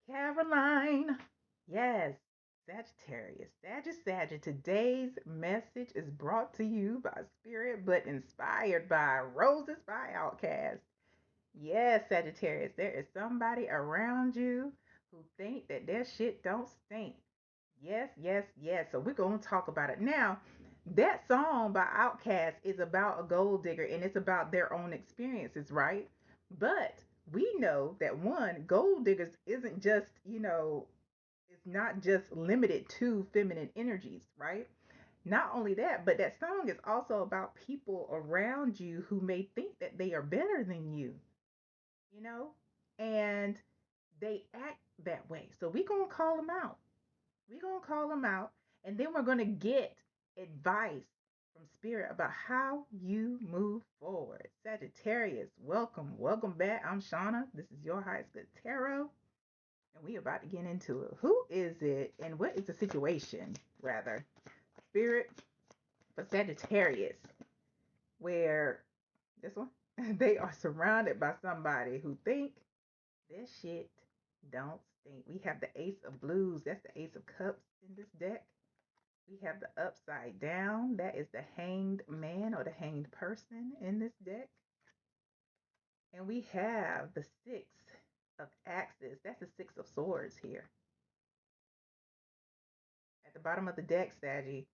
Caroline. Yes, Sagittarius. Sagittarius. Today's message is brought to you by Spirit, but inspired by Roses by Outcast. Yes, Sagittarius, there is somebody around you who think that their shit don't stink. Yes, yes, yes. So we're gonna talk about it now. That song by Outkast is about a gold digger and it's about their own experiences, right? But we know that one, gold diggers isn't just, it's not just limited to feminine energies, right? Not only that, but that song is also about people around you who may think that they are better than you know, and they act that way. So we're going to call them out. We're going to call them out, and then we're going to get advice from Spirit about how you move forward. Sagittarius, welcome. Welcome back. I'm Shauna. This is your High School Tarot, and we about to get into it. Who is it, and what is the situation, rather? Spirit for Sagittarius, where this one, they are surrounded by somebody who think this shit don't stink. We have the Ace of Blues. That's the Ace of Cups in this deck. We have the Upside Down. That is the Hanged Man or the Hanged Person in this deck. And we have the Six of Axes. That's the Six of Swords here. At the bottom of the deck, Saggy,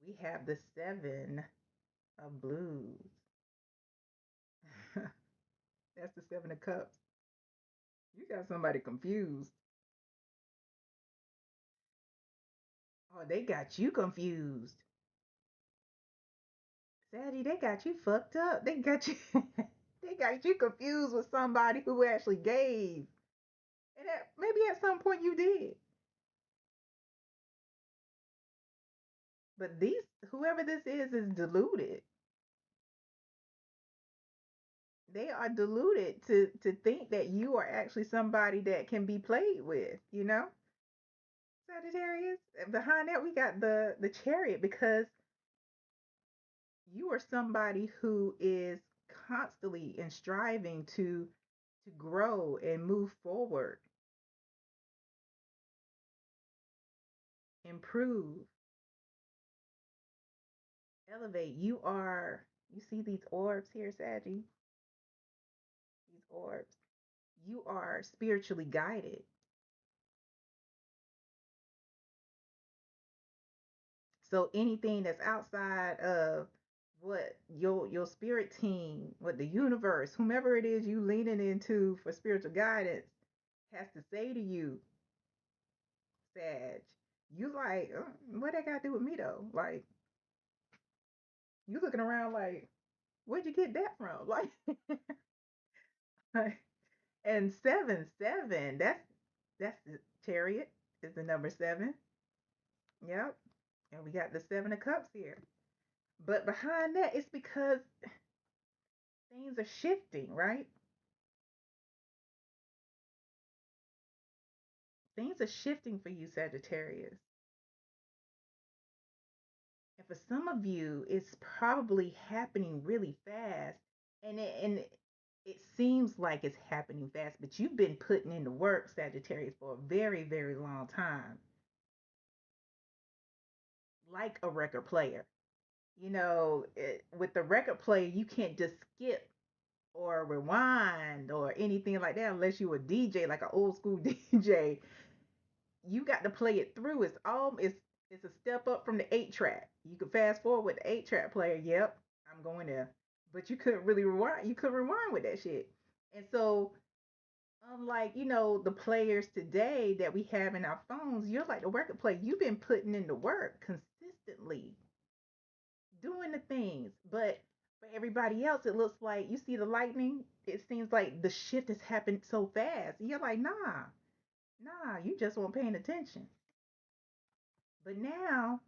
we have the Seven of Blues. That's the Seven of Cups. You got somebody confused. Oh, they got you confused. Sadie, they got you fucked up. They got you they got you confused with somebody who actually gave. And maybe at some point you did. But these whoever this is deluded. They are deluded to think that you are actually somebody that can be played with. Sagittarius. Behind that we got the chariot because you are somebody who is constantly and striving to grow and move forward, improve, elevate. You see these orbs here, Saggy? These orbs. You are spiritually guided. So anything that's outside of what your spirit team, what the universe, whomever it is you leaning into for spiritual guidance has to say to you, Sag, you like, what that got to do with me though? Like, you looking around like, where'd you get that from? Like, and seven, that's the chariot is the number seven. Yep. And we got the seven of cups here. But behind that, it's because things are shifting, right? Things are shifting for you, Sagittarius. And for some of you, it's probably happening really fast. And it seems like it's happening fast, but you've been putting in the work, Sagittarius, for a very, very long time, like a record player. With the record player, you can't just skip or rewind or anything like that unless you a DJ, like an old school DJ. You got to play it through. It's a step up from the 8 track. You could fast forward with the 8 track player. Yep, I'm going there. But you couldn't really rewind. You couldn't rewind with that shit. And so, unlike the players today that we have in our phones, you're like the record player. You've been putting in the work consistently, doing the things. But for everybody else, it looks like you see the lightning. It seems like the shift has happened so fast. You're like, nah, you just weren't paying attention. But now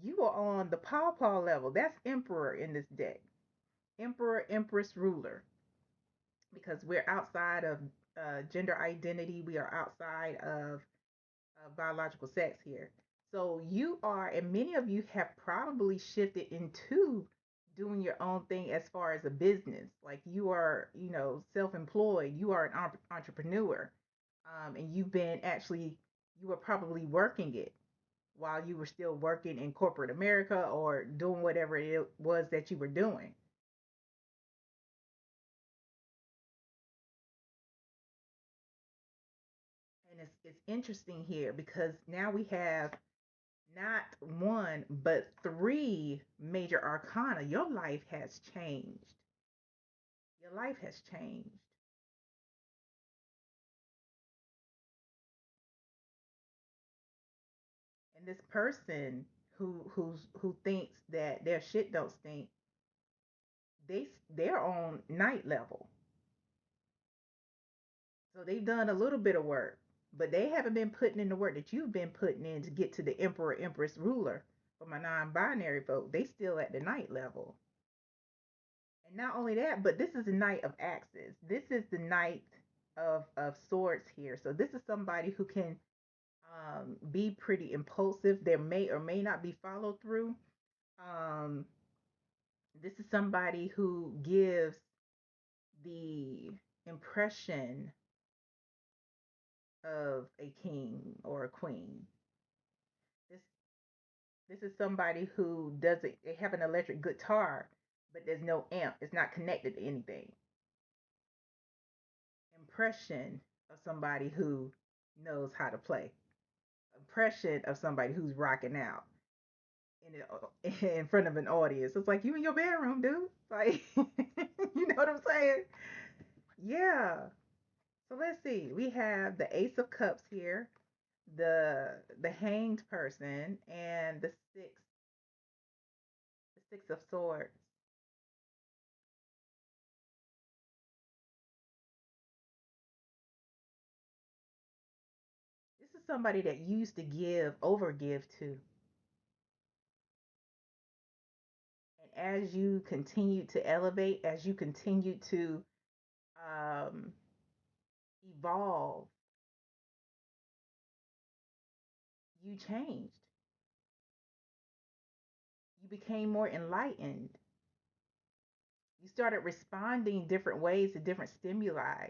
you are on the pawpaw level. That's emperor in this deck. Emperor, empress, ruler. Because we're outside of gender identity. We are outside of biological sex here. So you are, and many of you have probably shifted into doing your own thing as far as a business. Like you are, self employed, you are an entrepreneur. and you've been actually, you were probably working it while you were still working in corporate America or doing whatever it was that you were doing. And it's interesting here because now we have not one but three major arcana. Your life has changed. Your life has changed. And this person who thinks that their shit don't stink, they're on night level. So they've done a little bit of work, but they haven't been putting in the work that you've been putting in to get to the emperor, empress, ruler. For my non-binary folk, they still at the night level. And not only that, but this is the knight of axes. This is the knight of swords here. So this is somebody who can be pretty impulsive. There may or may not be follow through. Um, this is somebody who gives the impression of a king or a queen. This this is somebody who doesn't, they have an electric guitar, but there's no amp. It's not connected to anything. Impression of somebody who knows how to play. Impression of somebody who's rocking out in front of an audience. It's like you in your bedroom, dude. Like, you know what I'm saying? Yeah. So let's see. We have the Ace of Cups here, the Hanged Person, and the Six of Swords. This is somebody that you used to overgive to, and as you continue to elevate, as you continue to um, evolve, you changed. You became more enlightened. You started responding different ways to different stimuli.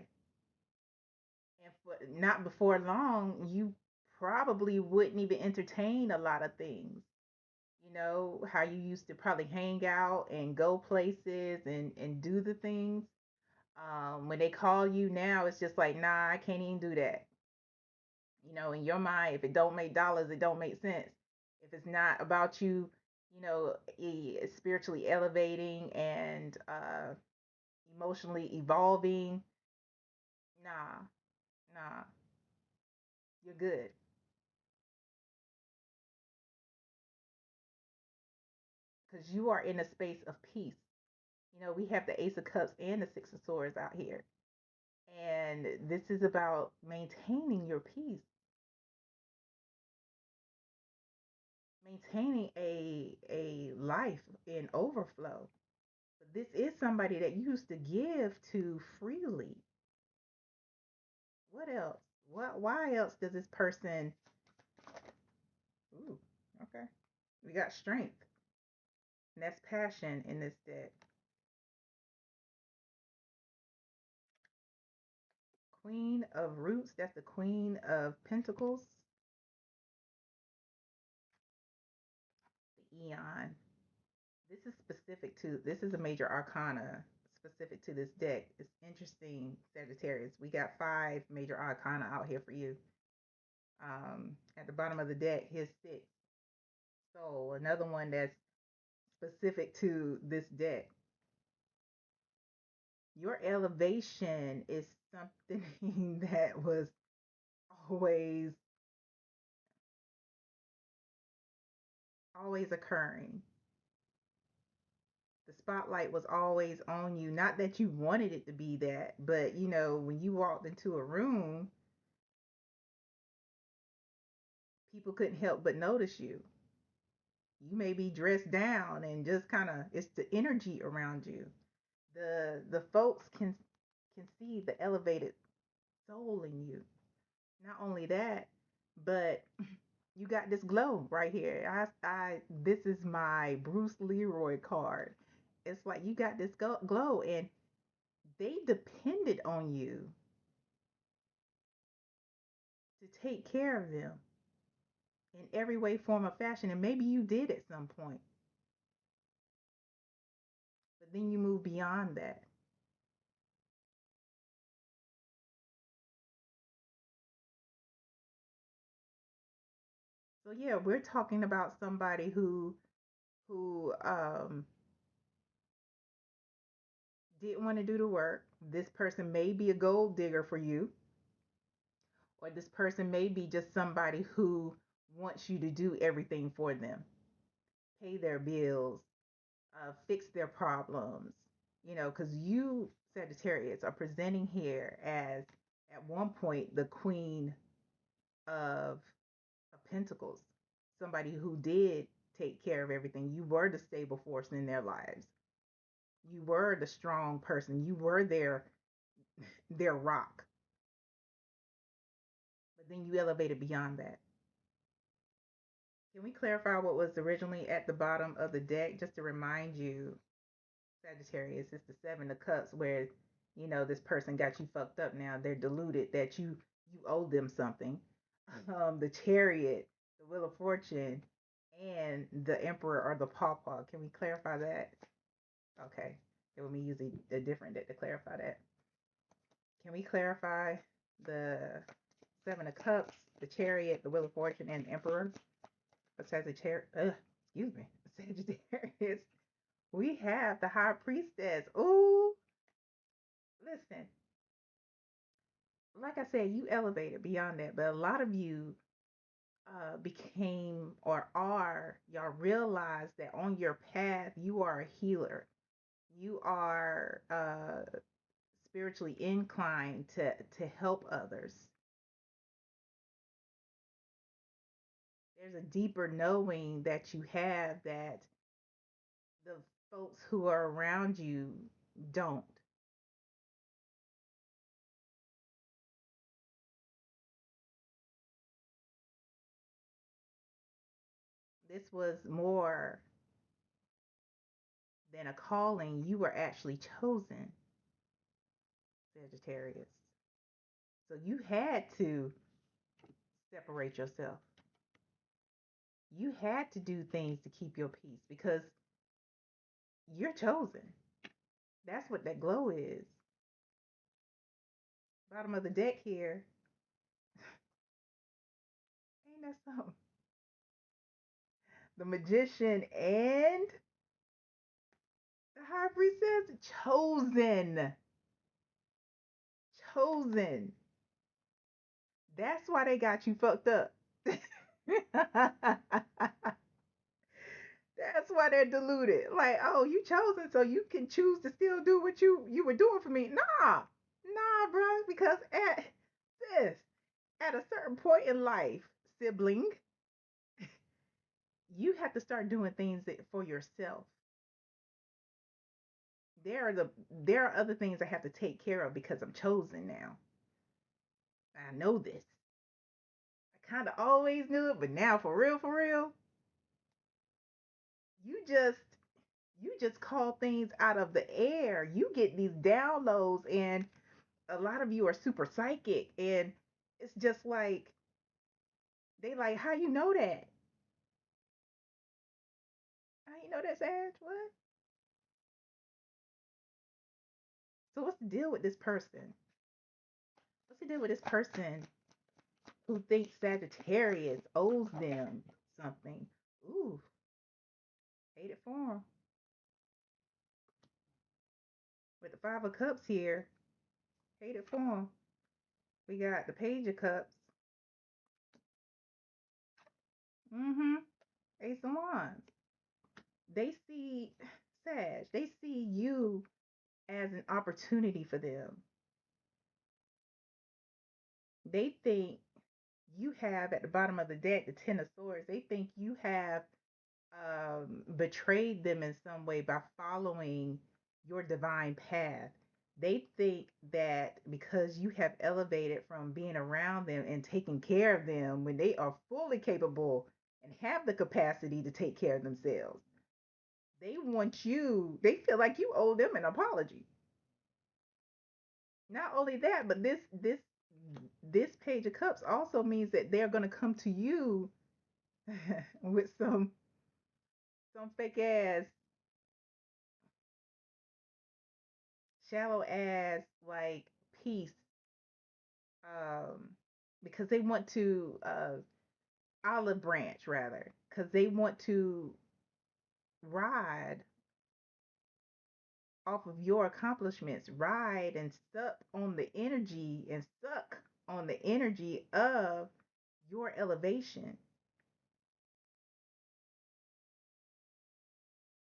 And for, not before long, you probably wouldn't even entertain a lot of things. You know, how you used to probably hang out and go places and do the things. When they call you now, it's just like, nah, I can't even do that. You know, in your mind, if it don't make dollars, it don't make sense. If it's not about you, you know, spiritually elevating and emotionally evolving, nah, nah, you're good. Because you are in a space of peace. You know, we have the Ace of Cups and the Six of Swords out here. And this is about maintaining your peace, maintaining a life in overflow. But this is somebody that you used to give to freely. What else? Why else does this person? Ooh, okay. We got strength, and that's passion in this deck. Queen of Roots, that's the Queen of Pentacles, the Eon. This is a major arcana specific to this deck. It's interesting, Sagittarius. We got five major arcana out here for you. At the bottom of the deck, here's six. So another one that's specific to this deck. Your elevation is something that was always always occurring. The spotlight was always on you. Not that you wanted it to be that, but you know, when you walked into a room, people couldn't help but notice you. You may be dressed down and just kind of, it's the energy around you. The folks can see the elevated soul in you. Not only that, but you got this glow right here. I this is my Bruce Leroy card. It's like you got this glow, and they depended on you. to take care of them in every way, form, or fashion. And maybe you did at some point, but then you move beyond that. So yeah, we're talking about somebody who didn't want to do the work. This person may be a gold digger for you, or this person may be just somebody who wants you to do everything for them, pay their bills, fix their problems. Because you, Sagittarius, are presenting here as at one point the queen of, Pentacles, somebody who did take care of everything. You were the stable force in their lives. You were the strong person. You were their rock. But then you elevated beyond that. Can we clarify what was originally at the bottom of the deck, just to remind you, Sagittarius? It's the Seven of Cups, where this person got you fucked up. Now they're deluded that you owe them something. The Chariot, the Wheel of Fortune, and the Emperor or the Pawpaw. Can we clarify that? Okay, it will be using a different deck to clarify that. Can we clarify the Seven of Cups, the Chariot, the Wheel of Fortune, and Emperor? Sagittarius, excuse me, Sagittarius. We have the High Priestess. Ooh, listen, like I said, you elevated beyond that, but a lot of you became or are, y'all realize that on your path, you are a healer. You are spiritually inclined to help others. There's a deeper knowing that you have that the folks who are around you don't. This was more than a calling. You were actually chosen, Sagittarius. So you had to separate yourself. You had to do things to keep your peace because you're chosen. That's what that glow is. Bottom of the deck here. Ain't that something? The magician and the high priestess, chosen. Chosen. That's why they got you fucked up. That's why they're deluded. Like, oh, you chosen, so you can choose to still do what you were doing for me. Nah, bro. Because this, at a certain point in life, sibling, you have to start doing things for yourself. There are other things I have to take care of because I'm chosen now. I know this. I kind of always knew it, but now for real, you just you just call things out of the air. You get these downloads, and a lot of you are super psychic, and it's just like they like, how you know that? How you know that, Sag? What? So what's the deal with this person? What's the deal with this person who thinks Sagittarius owes them something? Ooh, hate it for him. With the Five of Cups here, hate it for him. We got the Page of Cups. Mm-hmm. Ace of Wands. They see, Sag, they see you as an opportunity for them. They think you have at the bottom of the deck the Ten of Swords. They think you have betrayed them in some way by following your divine path. They think that because you have elevated from being around them and taking care of them when they are fully capable and have the capacity to take care of themselves, they feel like you owe them an apology. Not only that, but this Page Page of Cups also means that they're going to come to you with some fake ass, shallow ass like peace, um, because they want to olive branch rather, because they want to ride off of your accomplishments, ride and suck on the energy of your elevation.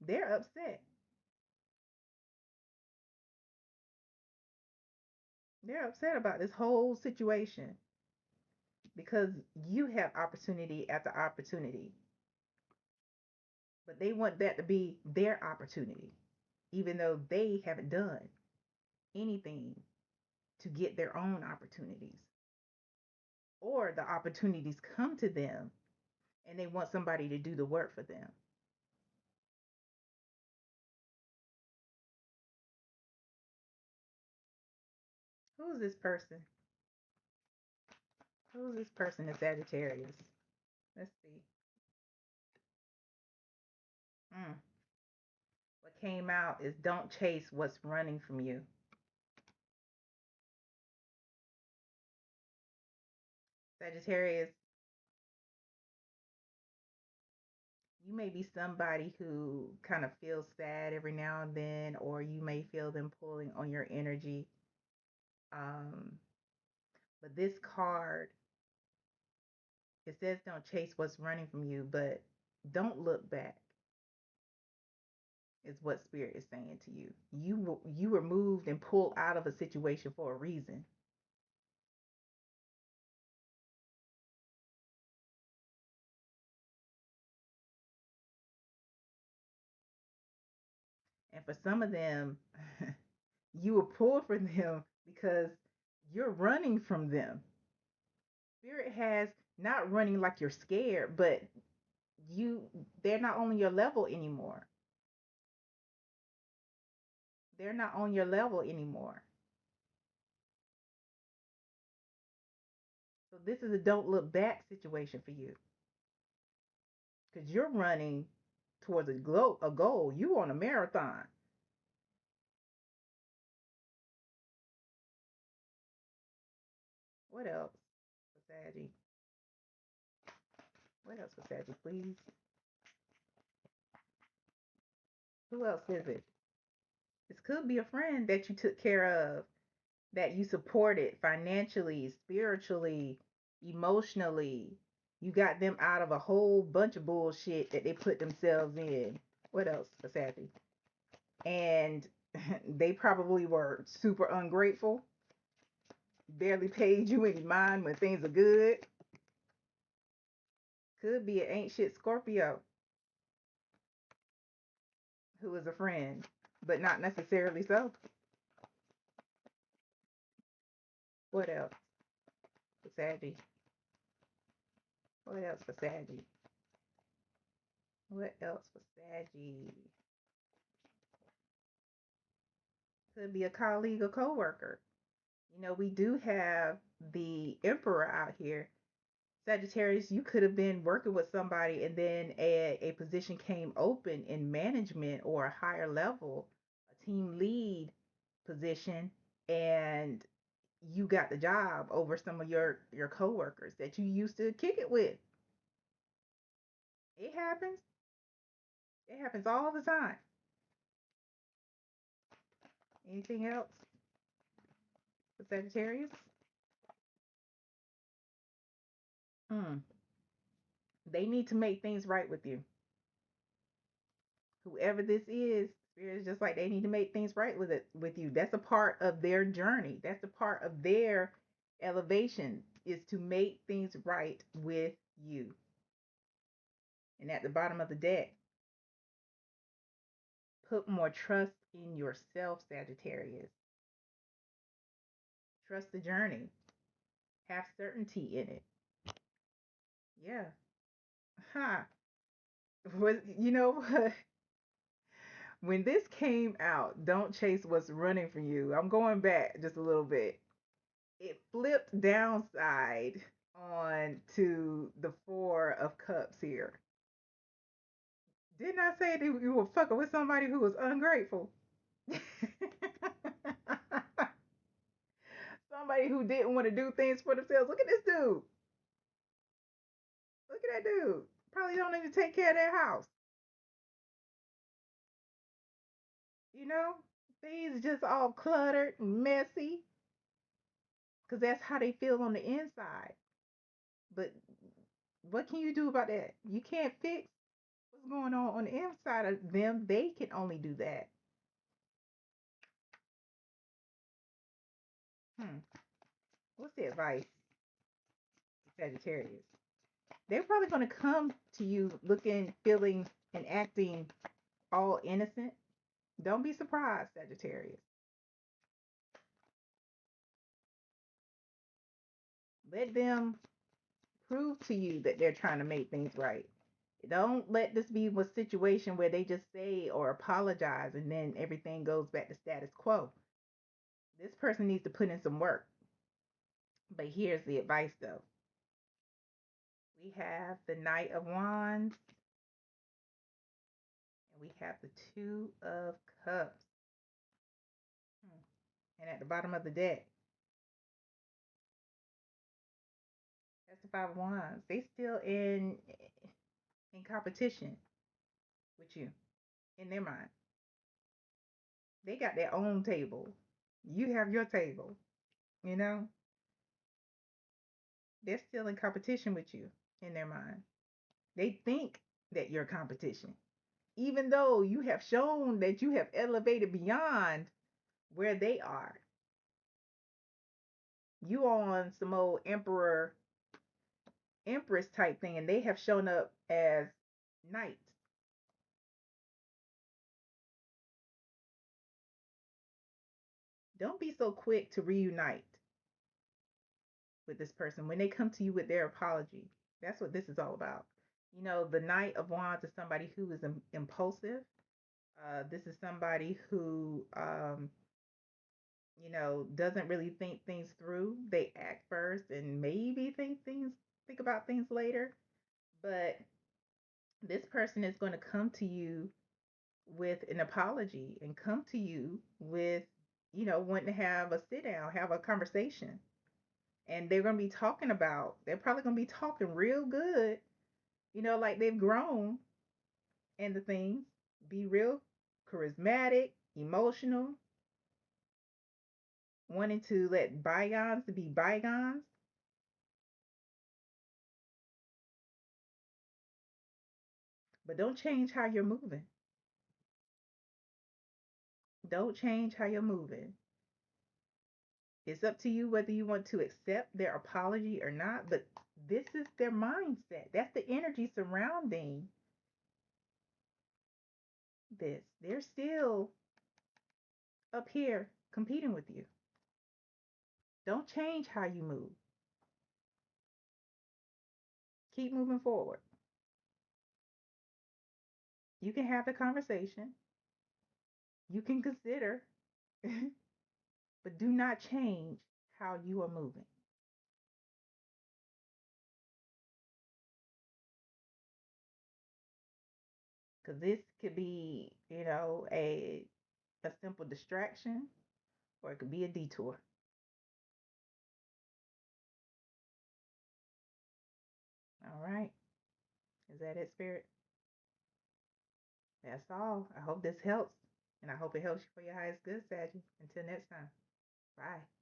They're upset. They're upset about this whole situation because you have opportunity after opportunity, but they want that to be their opportunity, even though they haven't done anything to get their own opportunities, or the opportunities come to them and they want somebody to do the work for them. Who's this person? Who's this person in Sagittarius? Let's see. Mm. What came out is don't chase what's running from you. Sagittarius, you may be somebody who kind of feels sad every now and then, or you may feel them pulling on your energy. Um, but this card, it says don't chase what's running from you, but don't look back, is what spirit is saying to you. You were moved and pulled out of a situation for a reason. And for some of them, you were pulled from them because you're running from them. Spirit has not running like you're scared, but you they're not on your level anymore. They're not on your level anymore. So this is a don't look back situation for you because you're running towards a goal. You on a marathon. What else for Saggy? What else for Saggy, please? Who else is it? This could be a friend that you took care of, that you supported financially, spiritually, emotionally. You got them out of a whole bunch of bullshit that they put themselves in. What else for Sassy? And they probably were super ungrateful, barely paid you any mind when things are good. Could be an ain't shit Scorpio who is a friend, but not necessarily so. What else for Saggy? What else for Saggy? What else for Saggy? Could be a colleague or coworker. You know, we do have the Emperor out here. Sagittarius, you could have been working with somebody and then a position came open in management or a higher level, a team lead position, and you got the job over some of your coworkers that you used to kick it with. It happens. It happens all the time. Anything else for Sagittarius? Hmm. They need to make things right with you. Whoever this is, spirit is just like they need to make things right with you. That's a part of their journey. That's a part of their elevation, is to make things right with you. And at the bottom of the deck, put more trust in yourself, Sagittarius. Trust the journey. Have certainty in it. Yeah. Ha. Was you know what? When this came out, don't chase what's running from you. I'm going back just a little bit. it flipped downside on to the Four of Cups here. Didn't I say that you were fucking with somebody who was ungrateful? Somebody who didn't want to do things for themselves. Look at this dude. Look at that dude. Probably don't even take care of their house. You know? Things just all cluttered and messy. Because that's how they feel on the inside. But what can you do about that? You can't fix what's going on the inside of them. They can only do that. Hmm. What's the advice, Sagittarius? They're probably going to come to you looking, feeling, and acting all innocent. Don't be surprised, Sagittarius. Let them prove to you that they're trying to make things right. Don't let this be a situation where they just say or apologize and then everything goes back to status quo. This person needs to put in some work. But here's the advice though. We have the Knight of Wands and we have the Two of Cups. And at the bottom of the deck, that's the Five of Wands. They still in competition with you in their mind. They got their own table. You have your table. You know, they're still in competition with you in their mind. They think that you're competition, even though you have shown that you have elevated beyond where they are. You on some old emperor, empress type thing, and they have shown up as knights. Don't be so quick to reunite with this person when they come to you with their apology. That's what this is all about. You know, the Knight of Wands is somebody who is impulsive. This is somebody who, doesn't really think things through. They act first and maybe think about things later. But this person is going to come to you with an apology and come to you with, wanting to have a sit down, have a conversation. And they're going to be they're probably going to be talking real good, like they've grown in the things, be real charismatic, emotional, wanting to let bygones to be bygones. But don't change how you're moving. Don't change how you're moving. It's up to you whether you want to accept their apology or not, but this is their mindset. That's the energy surrounding this. They're still up here competing with you. Don't change how you move. Keep moving forward. You can have the conversation. You can consider, but do not change how you are moving. Because this could be, a simple distraction or it could be a detour. All right. Is that it, Spirit? That's all. I hope this helps. And I hope it helps you for your highest good, Saggy. Until next time. Bye.